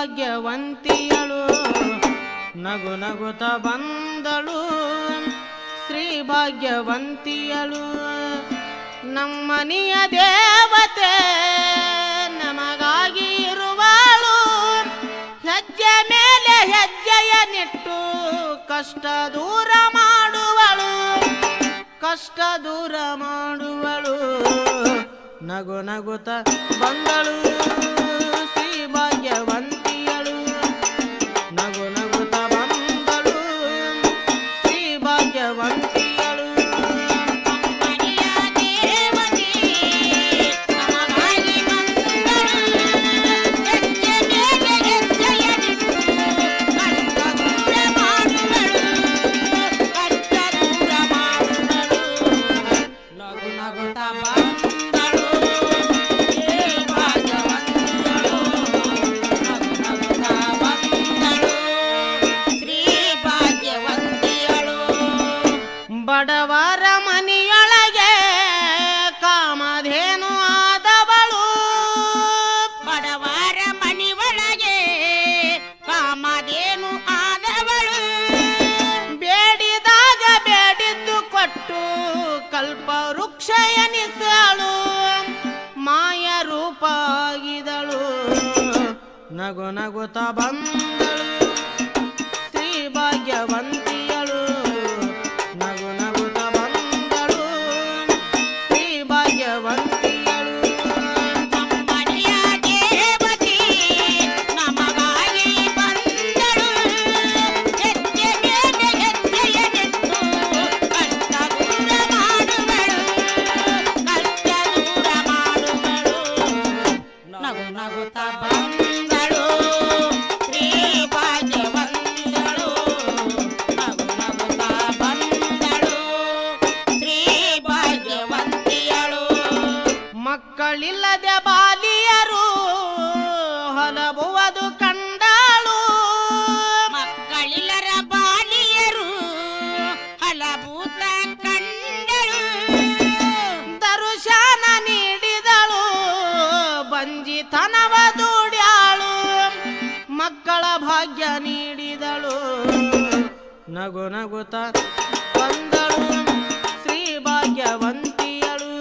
ಭಾಗ್ಯವಂತಿಯಳು ನಗು ನಗುತ್ತ ಬಂದಳು ಶ್ರೀ ಭಾಗ್ಯವಂತಿಯಳು ನಮ್ಮನೆಯ ದೇವತೆ ನಮಗಾಗಿ ಇರುವಳು ಹೆಜ್ಜೆ ಮೇಲೆ ಹೆಜ್ಜೆಯ ನಿಟ್ಟು ಕಷ್ಟ ದೂರ ಮಾಡುವಳು ಕಷ್ಟ ದೂರ ಮಾಡುವಳು ನಗು ನಗುತ್ತ ಬಂದಳು ಶ್ರೀ ಭಾಗ್ಯವಂತಿಯಳು ನಗು ನಗುತ್ತ ಬಂದಳು ಶ್ರೀ ಭಾಗ್ಯವಂತಿಯಳು ಬಡವರ ಮನೆಯೊಳಗೆ ಕಾಮಧೇನು ಆದವಳು ಬಡವರ ಮನೆಯೊಳಗೆ ಕಾಮಧೇನು ಆದವಳು ಬೇಡಿದಾಗ ಬೇಡಿದ್ದು ಕೊಟ್ಟು ಕಲ್ಪ ವೃಕ್ಷ ಎನಿಸಳು ಮಾಯ ರೂಪ ಆಗಿದಳು ನಗು ನಗುತ್ತ ಬಂದಳು ಶ್ರೀ ಭಾಗ್ಯವಂತಿಯಳು ನಗು ನಗುತ್ತ ಬಂದಳು ಶ್ರೀ ಭಾಗ್ಯವಂತಿಯಳು ನಮ್ಮನೆಯ ದೇವತೆ ನಮಗಾಗಿ ಬಂದಳು ಹೆಜ್ಜೆ ಮೇಲೆ ಹೆಜ್ಜೆಯ ನಿಟ್ಟು ಕಷ್ಟ ದೂರ ಮಾಡುವಳು ಕಷ್ಟ ದೂರ ಮಾಡುವಳು ನಗು ನಗುತ್ತ ಬಂದಳು ಶ್ರೀ ಭಾಗ್ಯವಂತಳು ನಗು ನಗುತ್ತ ಬಂದಳು ಶ್ರೀ ಭಾಗ್ಯವಂತಿಯಳು ಮಕ್ಕಳಿಲ್ಲದೆ ಬಾಲಿಯರು ಹೊಲಬುವುದು ಕಂಡಾಳು ಮಕ್ಕಳಿಲ್ಲರ ಬಾಲಿಯರು ಹಲಭೂತ ಕಂಡಳು ದರುಶನ ನೀಡಿದಳು ಬಂಜಿತನವ ದೂಡ್ಯಾಳು ಮಕ್ಕಳ ಭಾಗ್ಯ ನೀಡಿದಳು ನಗು ನಗುತ್ತ ಬಂದಳು ಶ್ರೀ ಭಾಗ್ಯವಂತಿಯಳು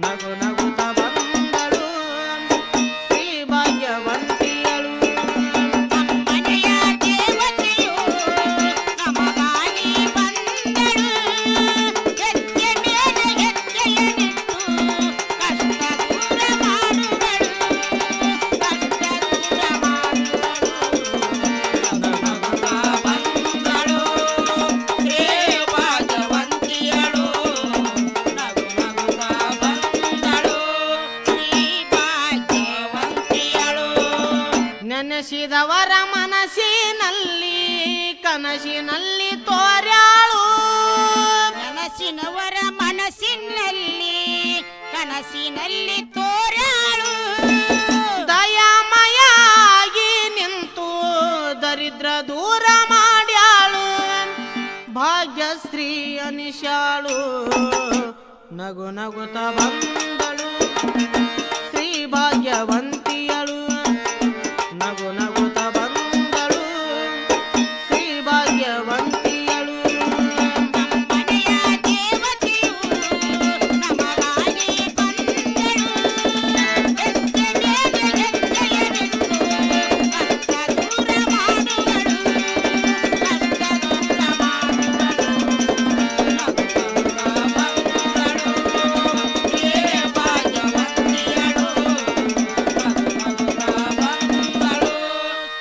ನಗು ನಗುತ್ತ ಬಂದಳು ಶ್ರೀ ಭಾಗ್ಯವಂತಿಯಳು ನಮ್ಮನೆಯ ದೇವತೆಯು ನಮಗಾಗಿ ಬಂದಳು ಹೆಜ್ಜೆ ಮೇಲೆ ಹೆಜ್ಜೆಯ ನಿಟ್ಟು ಕಷ್ಟ ದೂರ ಮಾಡುವಳು ಕಷ್ಟ ದೂರ ಮಾಡುವಳು ನಗುತ್ತ ಬಂದಳು ಶ್ರೀ ಭಾಗ್ಯವಂತಿಯಳು ನಗು ನಗುತ್ತ ಬಂದಳು ಶ್ರೀ ಭಾಗ್ಯವಂತಿಯಳು ನೆನೆಸಿದವರ ಮನಸ್ಸಿನಲ್ಲಿ ಕನಸಿನಲ್ಲಿ ತೋರ್ಯಾಳು ನೆನಸಿನವರ ಮನಸ್ಸಿನಲ್ಲಿ ಕನಸಿನಲ್ಲಿ ತೋರಾಳು ದಯಾಮಯಾಗಿ ನಿಂತು ದರಿದ್ರ ದೂರ ಮಾಡ್ಯಾಳು ಭಾಗ್ಯಶ್ರೀ ಅನಿಶಾಳು ನಗು ನಗುತ್ತ ಬಂದಳು ಶ್ರೀ ಭಾಗ್ಯವಂತಿಯಳು ನಗು ನಗುತ್ತ ಬಂದಳು ಶ್ರೀ ಭಾಗ್ಯವಂತಿಯಳು ನಮ್ಮನೆಯ ದೇವತೆಯು ನಮಗಾಗಿ ಬಂದಳು ಹೆಜ್ಜೆ ಮೇಲೆ ಹೆಜ್ಜೆಯ ನಿಟ್ಟು ಕಷ್ಟ ದೂರ ಮಾಡುವಳು ಕಷ್ಟ ದೂರ ಮಾಡುವಳು ನಗುತ್ತ ಬಂದಳು ಶ್ರೀ ಭಾಗ್ಯವಂತಿಯಳು ನಗುತ್ತ ಬಂದಳು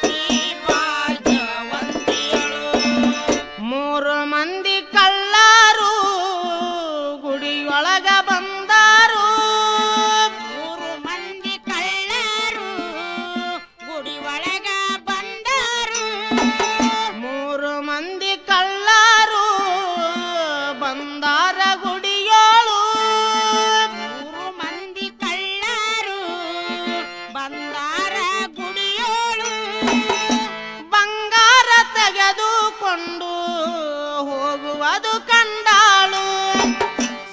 ಶ್ರೀ ಭಾಗ್ಯವಂತಿಯಳು 3 ಮಂದಿ ಕಳ್ಳರು ಗುಡಿಯೊಳಗ ಬಂದಾರು 3 ಮಂದಿ ಕಳ್ಳರು ಗುಡಿ ಒಳಗ ಬಂದರು 3 ಮಂದಿ ಕಳ್ಳರು ಬಂದಾರ ಗುಡಿಯೋಳು 3 ಮಂದಿ ಕಳ್ಳರು ಬಂದಾರ ಗುಡಿಯೋಳು ಬಂಗಾರ ತೆಗೆದುಕೊಂಡು ಹೋಗುವುದು ಕಂಡಾಳು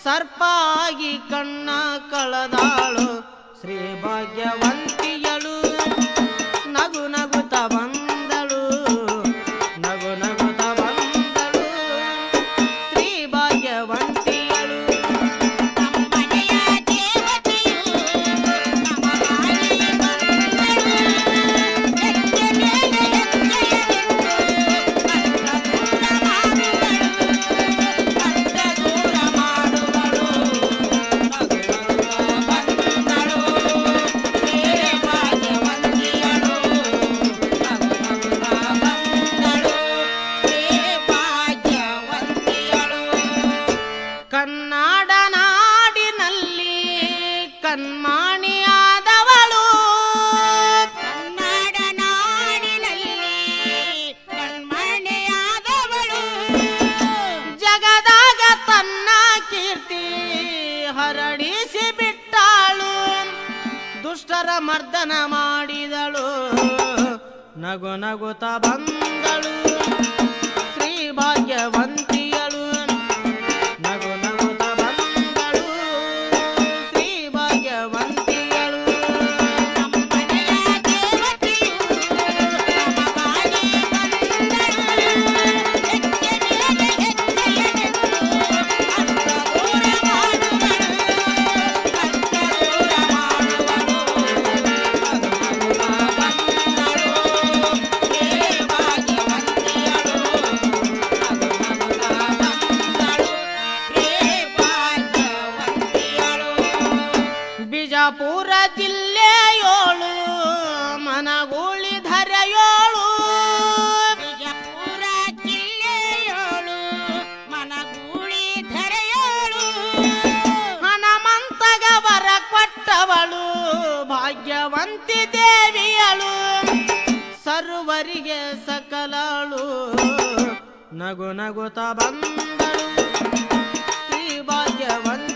ಸರ್ಪಾಗಿ ಕಣ್ಣ ಕಳೆದಾಳು ಶ್ರೀ ಭಾಗ್ಯವಂತಿಯಳು ನಗು ನಗು ಮರ್ದನ ಮಾಡಿದಳು ನಗು ನಗುತ ಬಂದಳು ಶ್ರೀ ಭಾಗ್ಯವಂತಿಯಳು ನಗು ನಗುತ ಬಂದಳು ಶ್ರೀ ಭಾಗ್ಯವಂತಿಯಳು ನಮ್ಮನೆಯ ದೇವತೆಯು ನಮಗಾಗಿ ಬಿಜಾಪುರ ಜಿಲ್ಲೆಯೋಳು ಮನಗೂಳಿ ಧರೆಯೋಳು ಬಿಜಾಪುರ ಜಿಲ್ಲೆಯೋಳು ಮನಗೂಳಿ ಧರೆಯೋಳು ಹನುಮಂತಗ ವರ ಕೊಟ್ಟವಳು ಭಾಗ್ಯವಂತಿ ದೇವಿಯಳು ಸರ್ವರಿಗೆ ಸಕಲಳು ನಗು ನಗುತ ಬಂದಳು ಶ್ರೀ ಭಾಗ್ಯವಂತಿ